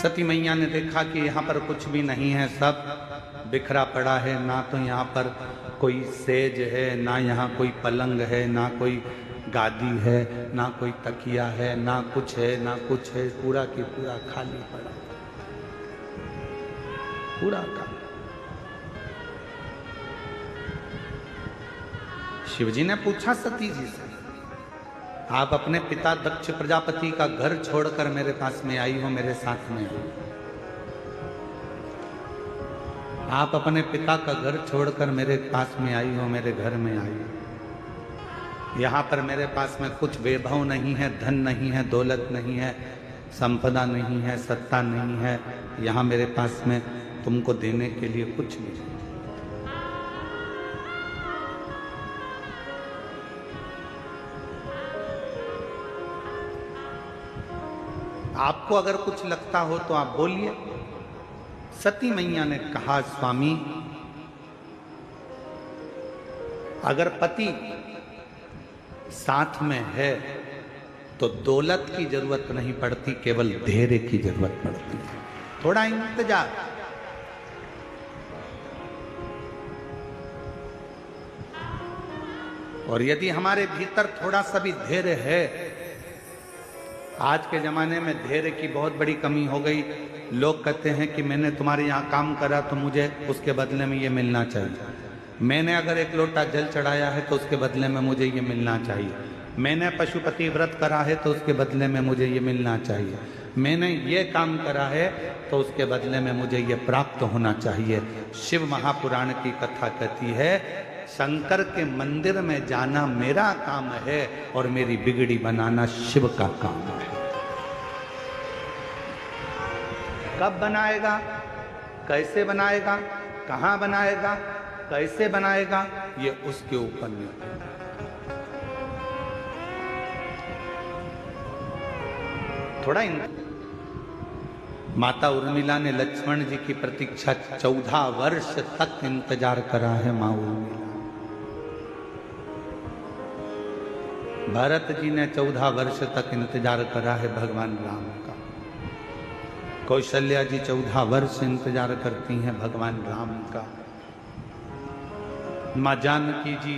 सती मैया ने देखा कि यहाँ पर कुछ भी नहीं है, सब बिखरा पड़ा है, ना तो यहाँ पर कोई सेज है, ना यहाँ कोई पलंग है, ना कोई गादी है, ना कोई तकिया है, ना कुछ है, ना कुछ है, पूरा की पूरा खाली पड़ा, पूरा खाली। शिवजी ने पूछा सती जी से, आप अपने पिता दक्ष प्रजापति का घर छोड़कर मेरे पास में आई हो, मेरे साथ में आई। आप अपने पिता का घर छोड़कर मेरे पास में आई हो, मेरे घर में आई हो। यहाँ पर मेरे पास में कुछ वैभव नहीं है, धन नहीं है, दौलत नहीं है, संपदा नहीं है, सत्ता नहीं है। यहाँ मेरे पास में तुमको देने के लिए कुछ नहीं। आपको अगर कुछ लगता हो तो आप बोलिए। सती मैया ने कहा, स्वामी, अगर पति साथ में है तो दौलत की जरूरत नहीं पड़ती, केवल धैर्य की जरूरत पड़ती है, थोड़ा इंतजार। और यदि हमारे भीतर थोड़ा सा भी धैर्य है, आज के ज़माने में धैर्य की बहुत बड़ी कमी हो गई। लोग कहते हैं कि मैंने तुम्हारे यहाँ काम करा तो मुझे उसके बदले में ये मिलना चाहिए। मैंने अगर एक लोटा जल चढ़ाया है तो उसके बदले में मुझे ये मिलना चाहिए। मैंने पशुपति व्रत करा है तो उसके बदले में मुझे ये मिलना चाहिए। मैंने ये काम करा है तो उसके बदले में मुझे ये प्राप्त होना चाहिए। शिव महापुराण की कथा कहती है, शंकर के मंदिर में जाना मेरा काम है और मेरी बिगड़ी बनाना शिव का काम है। कब बनाएगा, कैसे बनाएगा, कहां बनाएगा, कैसे बनाएगा, ये उसके ऊपर निर्भर है। थोड़ा माता उर्मिला ने लक्ष्मण जी की प्रतीक्षा 14 वर्ष तक इंतजार करा है। मां उर्मिला, भरत जी ने 14 वर्ष तक इंतजार करा है भगवान राम का। कौशल्या जी 14 वर्ष इंतजार करती हैं भगवान राम का। मां जानकी जी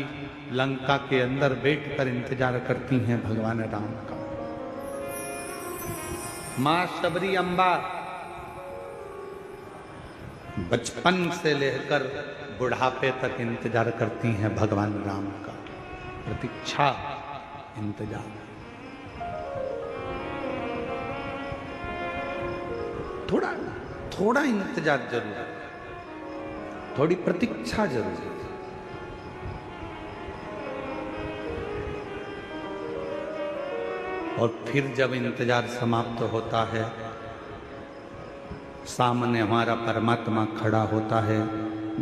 लंका के अंदर बैठकर इंतजार करती हैं भगवान राम का। मां शबरी अम्बा बचपन से लेकर बुढ़ापे तक इंतजार करती हैं भगवान राम का। प्रतीक्षा, इंतजार। थोड़ा इंतजार जरूर है, थोड़ी प्रतीक्षा जरूर है। और फिर जब इंतजार समाप्त होता है, सामने हमारा परमात्मा खड़ा होता है।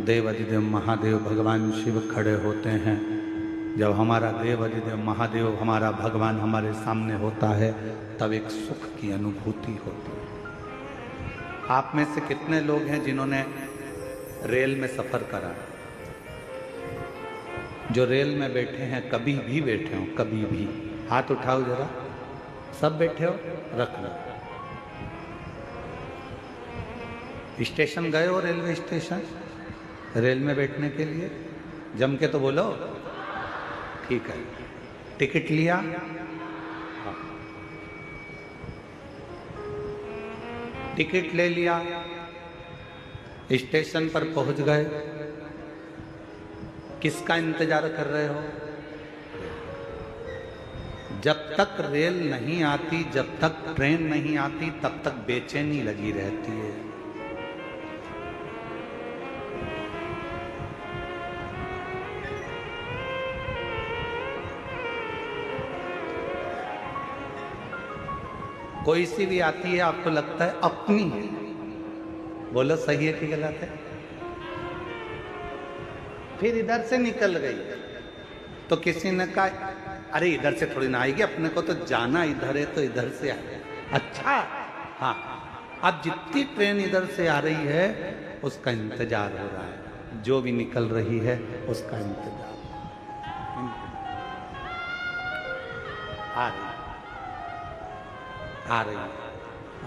देवाधिदेव महादेव भगवान शिव खड़े होते हैं। जब हमारा देवाधिदेव महादेव, हमारा भगवान हमारे सामने होता है, तब एक सुख की अनुभूति होती है। आप में से कितने लोग हैं जिन्होंने रेल में सफर करा? जो रेल में बैठे हैं, कभी भी बैठे हो, कभी भी, हाथ उठाओ जरा। सब बैठे हो, रख लो। स्टेशन गए हो, रेलवे स्टेशन, रेल में बैठने के लिए? जम के तो बोलो। ठीक है, टिकट लिया? हाँ। टिकट ले लिया, स्टेशन पर पहुंच गए, किसका इंतजार कर रहे हो? जब तक रेल नहीं आती, जब तक ट्रेन नहीं आती, तब तक बेचैनी लगी रहती है। कोई सी भी आती है, आपको लगता है अपनी है। बोलो, सही है कि गलत है? फिर इधर से निकल गई तो किसी ने कहा, अरे इधर से थोड़ी ना आएगी, अपने को तो जाना इधर है, तो इधर से आए। अच्छा, हाँ, अब जितनी ट्रेन इधर से आ रही है उसका इंतजार हो रहा है, जो भी निकल रही है उसका इंतजार। आ रही, आ रही, आ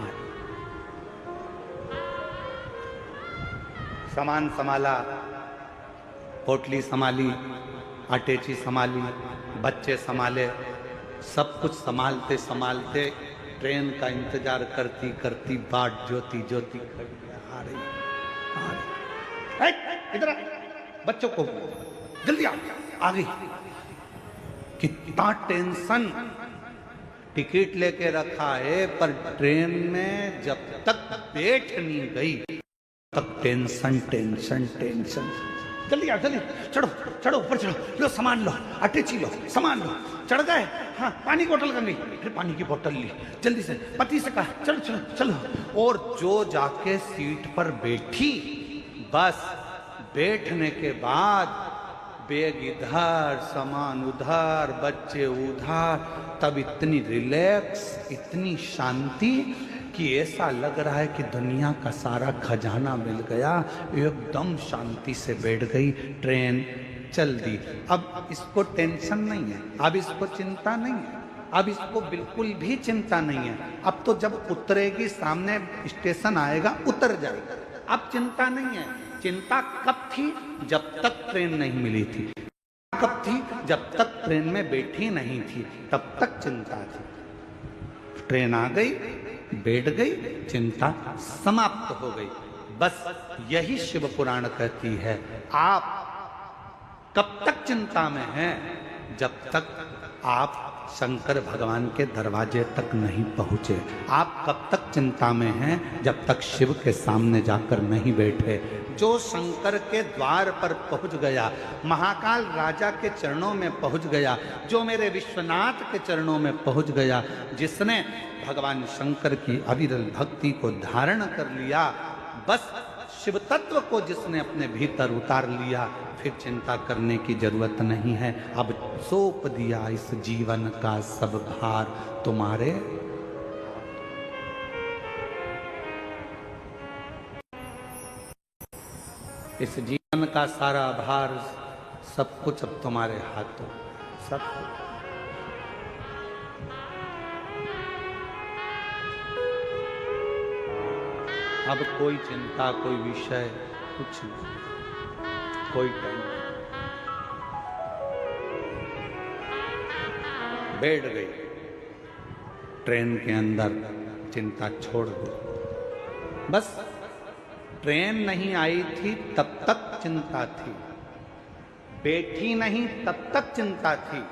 रही। सामान संभाला, पोटली संभाली, अटैची संभाली, बच्चे संभाले, सब कुछ संभालते संभालते ट्रेन का इंतजार करती करती बाट जोती जोती आ रही। इधर बच्चों को जल्दी आ गई। कितना टेंशन, टिकट लेके रखा है पर ट्रेन में जब तक बैठ नहीं गई तक टेंशन टेंशन टेंशन। जल्दी आओ, जल्दी चढ़ो चढ़ो, ऊपर चढ़ो, लो सामान लो, अटैची लो, सामान लो। चढ़ गए, हाँ पानी की बोतल कर ली, फिर पानी की बोतल ली, जल्दी से पति से कहा चलो चलो चलो। और जो जाके सीट पर बैठी, बस बैठने के बाद बैग इधर, सामान उधर, बच्चे उधर, तब इतनी रिलैक्स, इतनी शांति कि ऐसा लग रहा है कि दुनिया का सारा खजाना मिल गया। एकदम शांति से बैठ गई, ट्रेन चल दी। अब इसको टेंशन नहीं है, अब इसको चिंता नहीं है, अब इसको बिल्कुल भी चिंता नहीं है। अब तो जब उतरेगी, सामने स्टेशन आएगा, उतर जाएगा, अब चिंता नहीं है। चिंता कब थी? जब तक ट्रेन नहीं मिली थी। कब थी? जब तक ट्रेन में बैठी नहीं थी, तब तक चिंता थी। ट्रेन आ गई, बैठ गई, चिंता समाप्त हो गई। बस यही शिव पुराण कहती है। आप कब तक चिंता में हैं? जब तक आप शंकर भगवान के दरवाजे तक नहीं पहुंचे। आप कब तक चिंता में हैं? जब तक शिव के सामने जाकर नहीं बैठे। जो शंकर के द्वार पर पहुंच गया, महाकाल राजा के चरणों में पहुंच गया, जो मेरे विश्वनाथ के चरणों में पहुंच गया, जिसने भगवान शंकर की अविरल भक्ति को धारण कर लिया, बस शिव तत्व को जिसने अपने भीतर उतार लिया, फिर चिंता करने की जरूरत नहीं है। अब सौंप दिया इस जीवन का सब भार तुम्हारे। इस जीवन का सारा भार, सब कुछ अब तुम्हारे हाथों, सब कुछ। अब कोई चिंता, कोई विषय, कुछ नहीं, कोई टेंशन। बैठ गई ट्रेन के अंदर, चिंता छोड़ दी। बस ट्रेन नहीं आई थी तब तक चिंता थी, बैठी नहीं तब तक चिंता थी।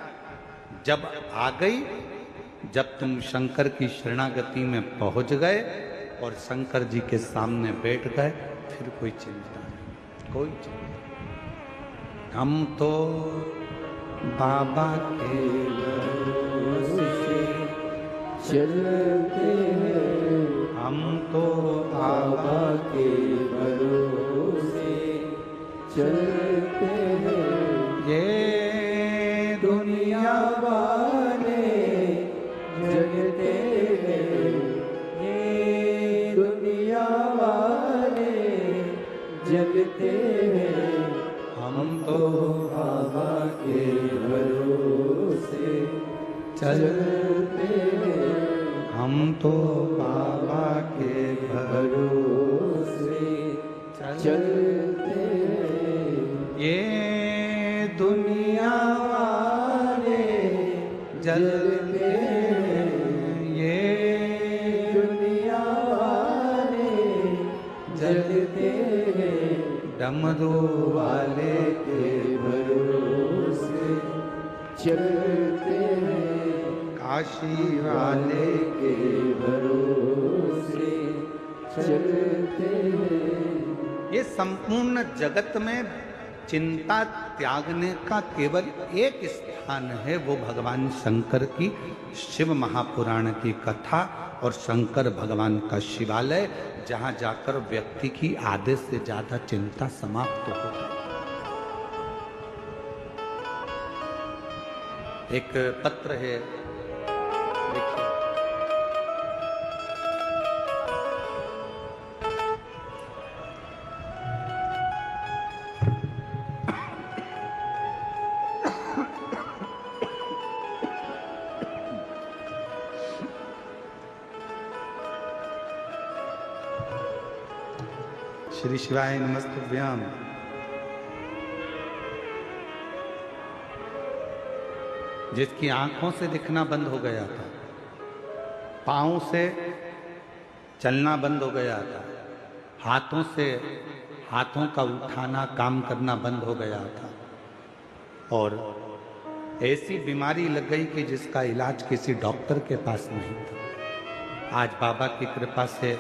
जब आ गई, जब तुम शंकर की शरणागति में पहुंच गए और शंकर जी के सामने बैठ गए, फिर कोई चिंता नहीं, कोई चिंता। हम तो बाबा के भरोसे चलते हैं, हम तो बाबा के भरोसे चलते हैं। ये दुनिया वाले जगते हैं, ये दुनिया वाले जगते हैं। हम तो बाबा के भरोसे चलते हैं, हम तो बाबा के भरोसे चलते हैं। ये दुनिया वाले जलते हैं, ये दुनिया वाले जलते हैं। डमरू वाले के भरोसे चलते हैं, काशी वाले के भरोसे चलते हैं। ये संपूर्ण जगत में चिंता त्यागने का केवल एक स्थान है, वो भगवान शंकर की शिव महापुराण की कथा और शंकर भगवान का शिवालय, जहाँ जाकर व्यक्ति की आधे से ज्यादा चिंता समाप्त हो जाए। एक पत्र है, देखिए, श्री शिवाय नमस्तुभ्याम। जिसकी आंखों से दिखना बंद हो गया था, पांव से चलना बंद हो गया था, हाथों से हाथों का उठाना काम करना बंद हो गया था, और ऐसी बीमारी लग गई कि जिसका इलाज किसी डॉक्टर के पास नहीं था। आज बाबा की कृपा से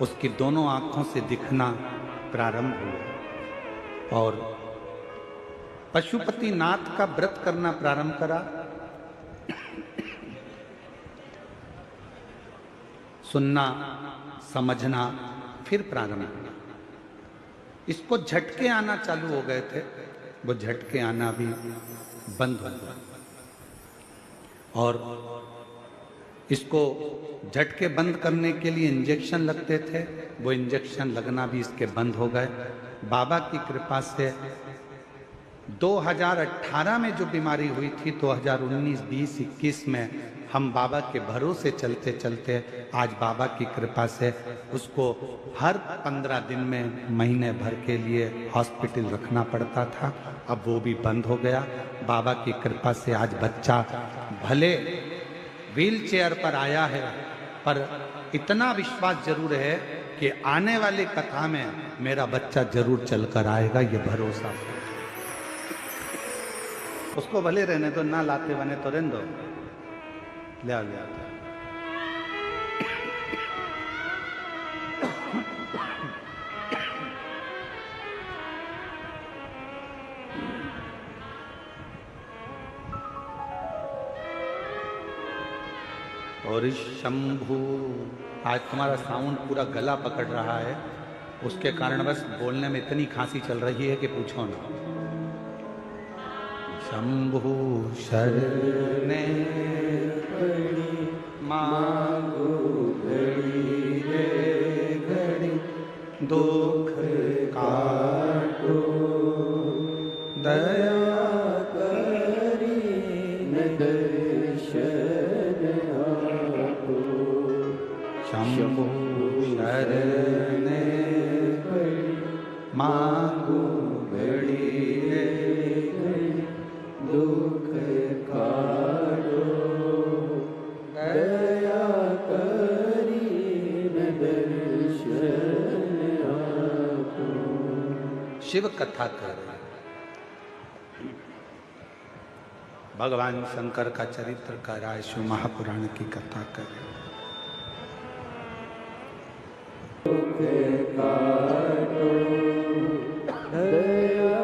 उसकी दोनों आंखों से दिखना प्रारंभ हुआ और पशुपति नाथ का व्रत करना प्रारंभ करा। सुनना समझना फिर प्रारंभ हुआ। इसको झटके आना चालू हो गए थे, वो झटके आना भी बंद हो गया और इसको झटके बंद करने के लिए इंजेक्शन लगते थे, वो इंजेक्शन लगना भी इसके बंद हो गए। बाबा की कृपा से 2018 में जो बीमारी हुई थी, 2019, 20, 21 में हम बाबा के भरोसे चलते चलते आज बाबा की कृपा से उसको हर 15 दिन में महीने भर के लिए हॉस्पिटल रखना पड़ता था, अब वो भी बंद हो गया। बाबा की कृपा से आज बच्चा भले व्हील चेयर पर आया है, पर इतना विश्वास जरूर है कि आने वाली कथा में मेरा बच्चा जरूर चलकर आएगा, ये भरोसा। उसको भले रहने दो, ना लाते बने तो रहने दो, ले आओ ले आओ। और शंभु, आज तुम्हारा साउंड पूरा गला पकड़ रहा है, उसके कारण बस बोलने में इतनी खांसी चल रही है कि पूछो ना। शंभु शरणे पड़ी मांगो घड़ी रे घड़ी, दुख काटो दया करी न दर्शन आपो। शंभु शरणे पड़ी मांगो घड़ी रे दुख काटो दया करी न दर्शन आपो। शिव कथा कर रहे हैं, भगवान शंकर का चरित्र कर रहा है, शिव महापुराण की कथा कर रहे हैं। दुख काटो दया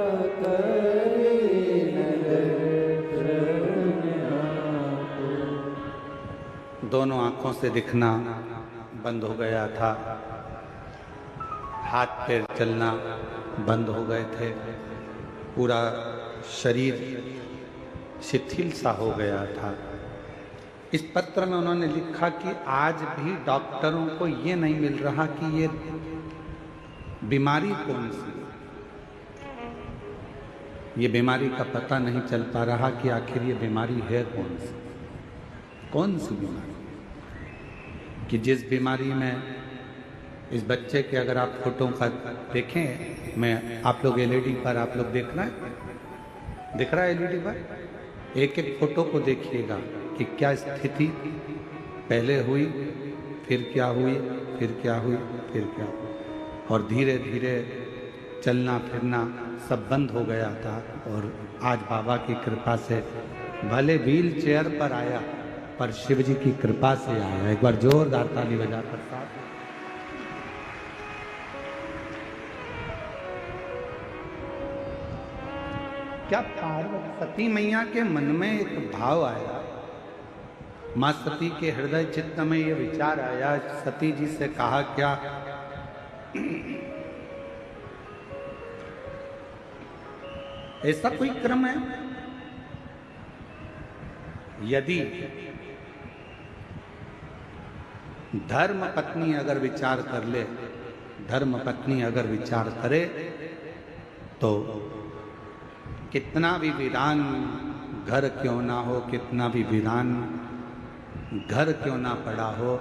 दोनों आंखों से दिखना बंद हो गया था, हाथ पैर चलना बंद हो गए थे, पूरा शरीर शिथिल सा हो गया था। इस पत्र में उन्होंने लिखा कि आज भी डॉक्टरों को ये नहीं मिल रहा कि ये बीमारी कौन सी, ये बीमारी का पता नहीं चल पा रहा कि आखिर ये बीमारी है कौन सी बीमारी, कि जिस बीमारी में इस बच्चे के अगर आप फोटो का देखें, मैं आप लोग एलईडी पर आप लोग देख रहे हैं, दिख रहा है एलईडी पर, एक एक फोटो को देखिएगा कि क्या स्थिति पहले हुई, फिर क्या हुई, फिर क्या हुई, फिर क्या हुई, और धीरे धीरे चलना फिरना सब बंद हो गया था। और आज बाबा की कृपा से भले व्हील चेयर पर आया, पर शिव जी की कृपा से आया। एक बार जोरदार ताली बजाकर साथ। क्या पार्वती सती मैया के मन में एक भाव आया, मां सती के हृदय चित्त में ये विचार आया, सती जी से कहा क्या, ऐसा कोई क्रम है, यदि धर्म पत्नी अगर विचार कर ले, धर्म पत्नी अगर विचार करे तो कितना भी वीरान घर क्यों ना हो, कितना भी वीरान घर क्यों ना पड़ा हो,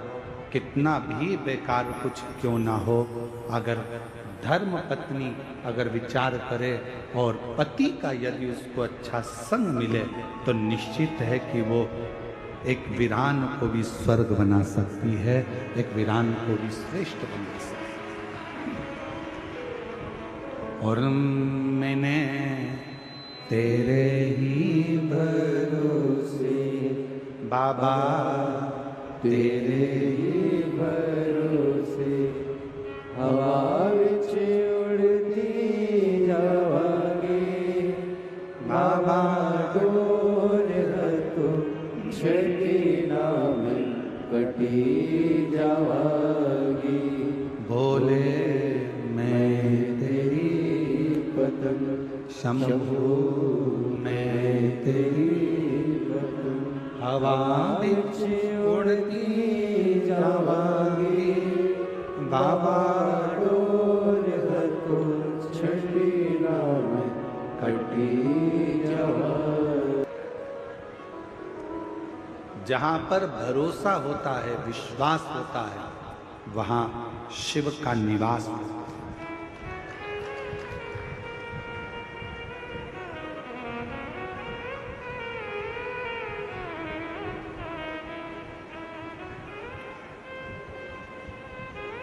कितना भी बेकार कुछ क्यों ना हो, अगर धर्म पत्नी अगर विचार करे और पति का यदि उसको अच्छा संग मिले तो निश्चित है कि वो एक वीरान को भी स्वर्ग बना सकती है, एक वीरान को भी श्रेष्ठ बना सकती है। और मैंने तेरे ही भरोसे बाबा, तेरे ही भरोसे हवा विच उड़ती जावांगे बाबा, डोर तो छड़ी नाम कटी जावांगी। भोले मैं तेरी पतंग, शंभू मैं तेरी पतंग, हवा विच उड़ती जावांगी बाबा, डोर तो छड़ी नाम कटी जावांगी। जहां पर भरोसा होता है, विश्वास होता है, वहां शिव का निवास होता है।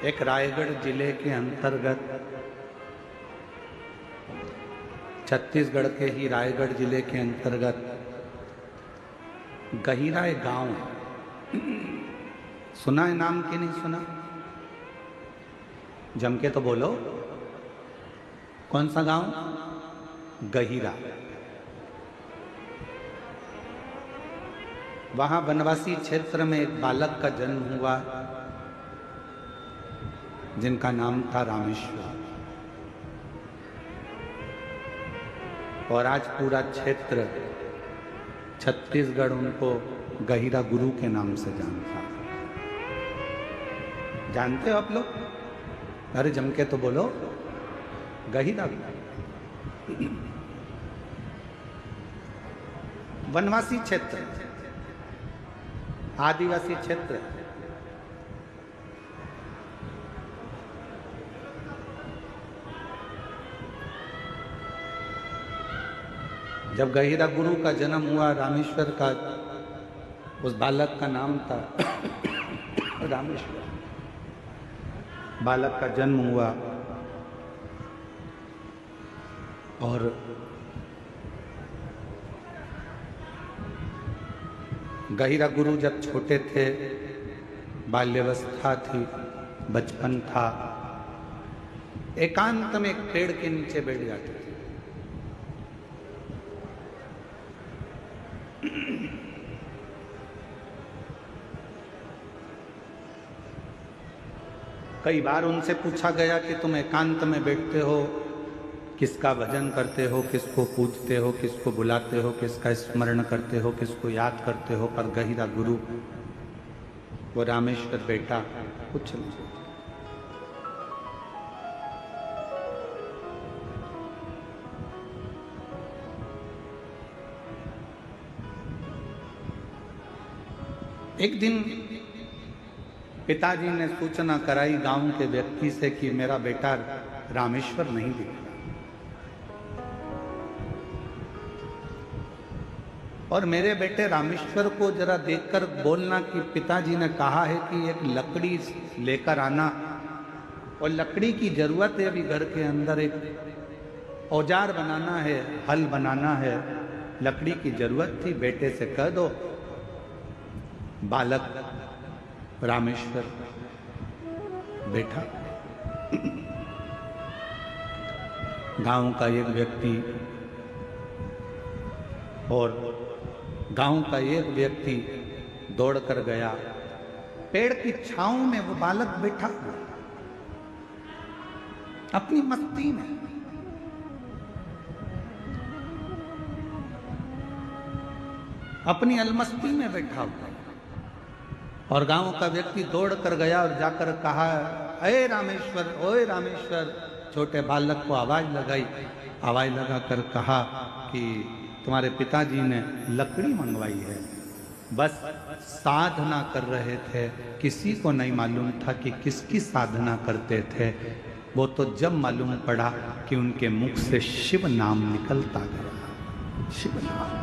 एक रायगढ़ जिले के अंतर्गत, छत्तीसगढ़ के ही रायगढ़ जिले के अंतर्गत गहिरा एक गांव है। सुना है नाम कि नहीं सुना? जम के तो बोलो, कौन सा गांव? गहिरा। वहां वनवासी क्षेत्र में एक बालक का जन्म हुआ जिनका नाम था रामेश्वर। और आज पूरा क्षेत्र छत्तीसगढ़ उनको गहिरा गुरु के नाम से जानता है। जानते हो आप लोग? अरे जम के तो बोलो, गहिरा। वनवासी क्षेत्र, आदिवासी क्षेत्र। जब गहिरा गुरु का जन्म हुआ, रामेश्वर का, उस बालक का नाम था रामेश्वर। बालक का जन्म हुआ और गहिरा गुरु जब छोटे थे, बाल्यावस्था थी, बचपन था, एकांत में एक पेड़ के नीचे बैठ जाते थे। कई बार उनसे पूछा गया कि तुम एकांत में बैठते हो, किसका भजन करते हो, किसको पूजते हो, किसको बुलाते हो, किसका स्मरण करते हो, किसको याद करते हो? पर गहिरा गुरु, वो रामेश्वर बेटा, कुछ नहीं। एक दिन पिताजी ने सूचना कराई गांव के व्यक्ति से कि मेरा बेटा रामेश्वर नहीं दिख रहा। और मेरे बेटे रामेश्वर को जरा देखकर बोलना कि पिताजी ने कहा है कि एक लकड़ी लेकर आना, और लकड़ी की जरूरत है, अभी घर के अंदर एक औजार बनाना है, हल बनाना है, लकड़ी की जरूरत थी, बेटे से कह दो। बालक रामेश्वर बैठा। गांव का एक व्यक्ति और गांव का एक व्यक्ति दौड़ कर गया। पेड़ की छांव में वो बालक बैठा हुआ अपनी मस्ती में। अपनी अलमस्ती में बैठा हुआ। और गांव का व्यक्ति दौड़ कर गया और जाकर कहा, अरे रामेश्वर, ओए रामेश्वर। छोटे बालक को आवाज लगाई। आवाज लगाकर कहा कि तुम्हारे पिताजी ने लकड़ी मंगवाई है। बस साधना कर रहे थे, किसी को नहीं मालूम था कि किसकी साधना करते थे। वो तो जब मालूम पड़ा कि उनके मुख से शिव नाम निकलता गया, शिव नाम।